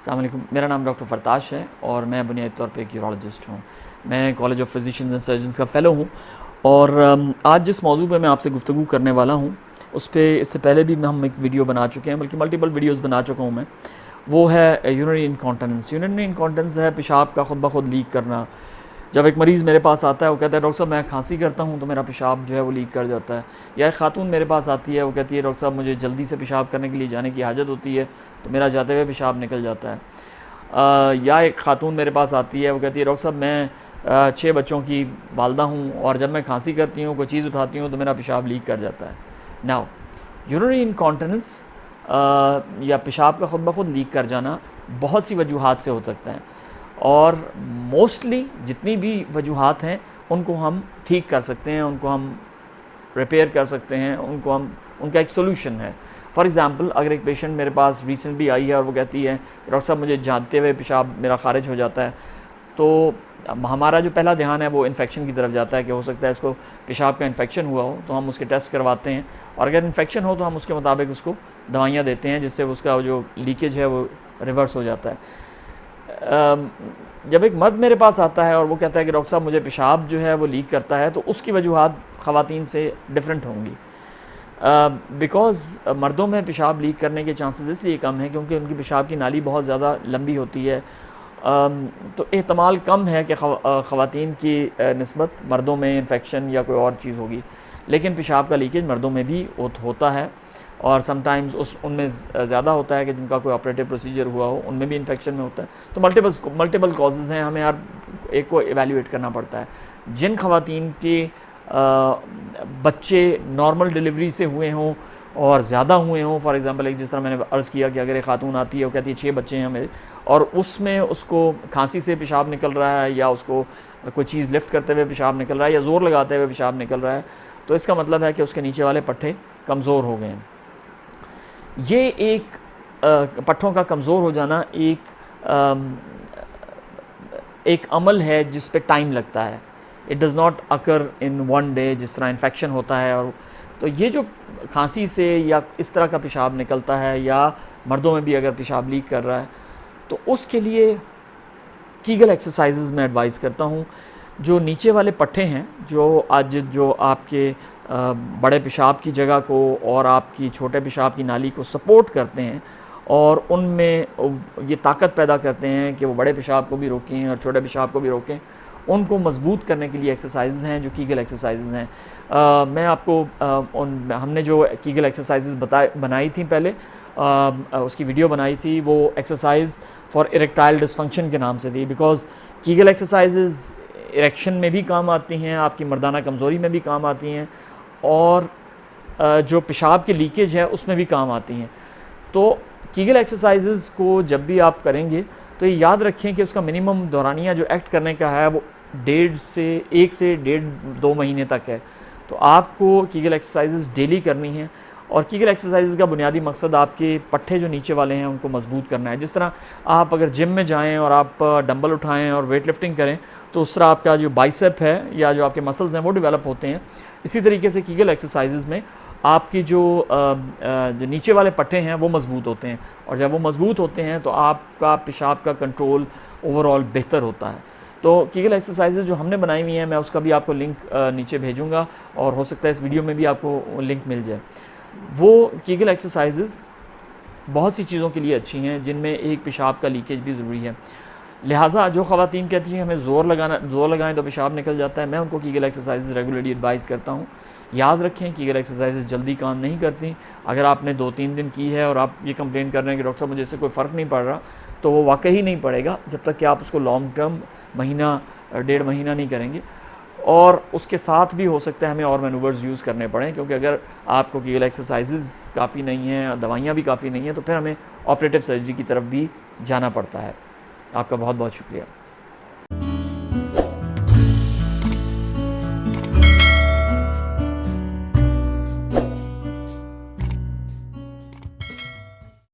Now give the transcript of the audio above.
अस्सलाम वालेकुम। मेरा नाम डॉक्टर फ़रताश है और मैं बुनियादी तौर पे एक यूरोलॉजिस्ट हूँ। मैं college of physicians and surgeons का फ़ेलो हूँ और आज जिस मौजू पे मैं आपसे गुफ्तगू करने वाला हूँ उस पे इससे पहले भी हम एक वीडियो बना चुके हैं, बल्कि मल्टीपल वीडियोज़ बना चुका हूँ मैं। वो है यूरिनरी इनकॉन्टिनेंस। यूरिनरी इनकॉन्टिनेंस है पेशाब का ख़ुद ब खुद लीक करना। जब एक मरीज़ मेरे पास आता है वो कहता है डॉक्टर साहब मैं खांसी करता हूँ तो मेरा पेशाब जो है वो लीक कर जाता है। या एक खातून मेरे पास आती है, वो कहती है डॉक्टर साहब मुझे जल्दी से पेशाब करने के लिए जाने की हाजत होती है तो मेरा जाते हुए पेशाब निकल जाता है। या एक खातून मेरे पास आती है, वो कहती है डॉक्टर साहब मैं 6 बच्चों की वालदा हूँ और जब मैं खांसी करती हूँ, कोई चीज़ उठाती हूँ तो मेरा पेशाब लीक कर जाता है। नाउ यूरिनरी इनकॉन्टिनेंस या पेशाब का ख़ुद ब खुद लीक कर जाना बहुत सी वजूहात से हो सकता है और मोस्टली जितनी भी वजूहात हैं उनको हम ठीक कर सकते हैं, उनको हम रिपेयर कर सकते हैं, उनका एक सोल्यूशन है। फॉर एग्ज़ाम्पल, अगर एक पेशेंट मेरे पास रिसेंटली आई है और वो कहती है डॉक्टर साहब मुझे जानते हुए पेशाब मेरा खारिज हो जाता है, तो हमारा जो पहला ध्यान है वो इन्फेक्शन की तरफ जाता है कि हो सकता है इसको पेशाब का इन्फेक्शन हुआ हो, तो हम उसके टेस्ट करवाते हैं और अगर इन्फेक्शन हो तो हम उसके मुताबिक उसको दवाइयाँ देते हैं जिससे उसका जो लीकेज है वो रिवर्स हो जाता है। जब एक मर्द मेरे पास आता है और वो कहता है कि डॉक्टर साहब मुझे पेशाब जो है वो लीक करता है, तो उसकी वजूहात ख़वातीन से डिफरेंट होंगी। बिकॉज़ मर्दों में पेशाब लीक करने के चांसेस इसलिए कम हैं क्योंकि उनकी पेशाब की नाली बहुत ज़्यादा लंबी होती है। तो एहतमाल कम है कि ख़वातीन की निस्बत मर्दों में इन्फेक्शन या कोई और चीज़ होगी, लेकिन पेशाब का लीकेज मर्दों में भी होता है और समटाइम्स उनमें ज़्यादा होता है कि जिनका कोई ऑपरेटिव प्रोसीजर हुआ हो, उनमें भी इन्फेक्शन में होता है। तो मल्टीपल कॉजेज़ हैं, हमें हर एक को एवेल्यूएट करना पड़ता है। जिन ख़वातीन के बच्चे नॉर्मल डिलीवरी से हुए हों और ज़्यादा हुए हों, फॉर एग्ज़ाम्पल एक जिस तरह मैंने अर्ज़ किया कि अगर एक खातून आती है वो कहती है 6 बच्चे हैं मेरे और उसमें उसको खांसी से पेशाब निकल रहा है या उसको कोई चीज़ लिफ्ट करते हुए पेशाब निकल रहा है या ज़ोर लगाते हुए पेशाब निकल रहा है, तो इसका मतलब है कि उसके नीचे वाले पट्टे कमज़ोर हो गए हैं। ये एक पट्टों का कमज़ोर हो जाना एक अमल है जिस पे टाइम लगता है। It does not occur in one day, जिस तरह इन्फेक्शन होता है। और तो ये जो खांसी से या इस तरह का पेशाब निकलता है या मर्दों में भी अगर पेशाब लीक कर रहा है, तो उसके लिए कीगल एक्सरसाइजेज़ मैं एडवाइस करता हूँ। जो नीचे वाले पट्टे हैं जो आपके बड़े पेशाब की जगह को और आपकी छोटे पेशाब की नाली को सपोर्ट करते हैं और उनमें ये ताकत पैदा करते हैं कि वो बड़े पेशाब को भी रोकें और छोटे पेशाब को भी रोकें, उनको मजबूत करने के लिए एक्सरसाइजेज़ हैं जो कीगल एक्सरसाइजेज़ हैं। मैं आपको हमने जो कीगल एक्सरसाइजेज़ बनाई थी पहले, उसकी वीडियो बनाई थी, वो एक्सरसाइज फॉर इरेक्टाइल डिसफंक्शन के नाम से थी। बिकॉज़ कीगल एक्सरसाइजेज़ इरेक्शन में भी काम आती हैं, आपकी मर्दाना कमज़ोरी में भी काम आती हैं और जो पेशाब की लीकेज है उसमें भी काम आती हैं। तो कीगल एक्सरसाइजेज़ को जब भी आप करेंगे तो ये याद रखें कि उसका मिनिमम दौरानिया जो एक्ट करने का है वो 1 से 1.5-2 महीने तक है। तो आपको कीगल एक्सरसाइजेज़ डेली करनी है और कीगल एक्सरसाइजेज़ का बुनियादी मकसद आपके पट्टे जो नीचे वाले हैं उनको मजबूत करना है। जिस तरह आप अगर जिम में जाएं और आप डंबल उठाएं और वेट लिफ्टिंग करें तो उस तरह आपका जो बाइसेप है या जो आपके मसल्स हैं वो डेवलप होते हैं। इसी तरीके से कीगल एक्सरसाइजेज़ में आपकी जो नीचे वाले पट्टे हैं वो मज़बूत होते हैं और जब वो मज़बूत होते हैं तो आपका पेशाब का कंट्रोल ओवरऑल बेहतर होता है। तो कीगल एक्सरसाइजेज़ जो हमने बनाई हुई हैं, मैं उसका भी आपको लिंक नीचे भेजूँगा और हो सकता है इस वीडियो में भी आपको लिंक मिल जाए। वो कीगल एक्सरसाइजेज़ बहुत सी चीज़ों के लिए अच्छी हैं जिनमें एक पेशाब का लीकेज भी ज़रूरी है। लिहाजा जो ख़वातीन कहती हैं हमें ज़ोर लगाएं तो पेशाब निकल जाता है, मैं उनको कीगल एक्सरसाइजेज़ रेगुलरली एडवाइस करता हूँ। याद रखें कीगल एक्सरसाइजेज़ जल्दी काम नहीं करती। अगर आपने 2-3 दिन की है और आप ये कंप्लेन कर रहे हैं कि डॉक्टर साहब मुझे इससे कोई फ़र्क नहीं पड़ रहा, तो वो वाकई ही नहीं पड़ेगा जब तक कि आप उसको लॉन्ग टर्म महीना 1.5 महीना नहीं करेंगे। और उसके साथ भी हो सकता है हमें और मैनूवर्स यूज़ करने पड़ें, क्योंकि अगर आपको कीगल एक्सरसाइजेज़ काफ़ी नहीं हैं, दवाइयाँ भी काफ़ी नहीं हैं, तो फिर हमें ऑपरेटिव सर्जरी की तरफ भी जाना पड़ता है। आपका बहुत बहुत शुक्रिया।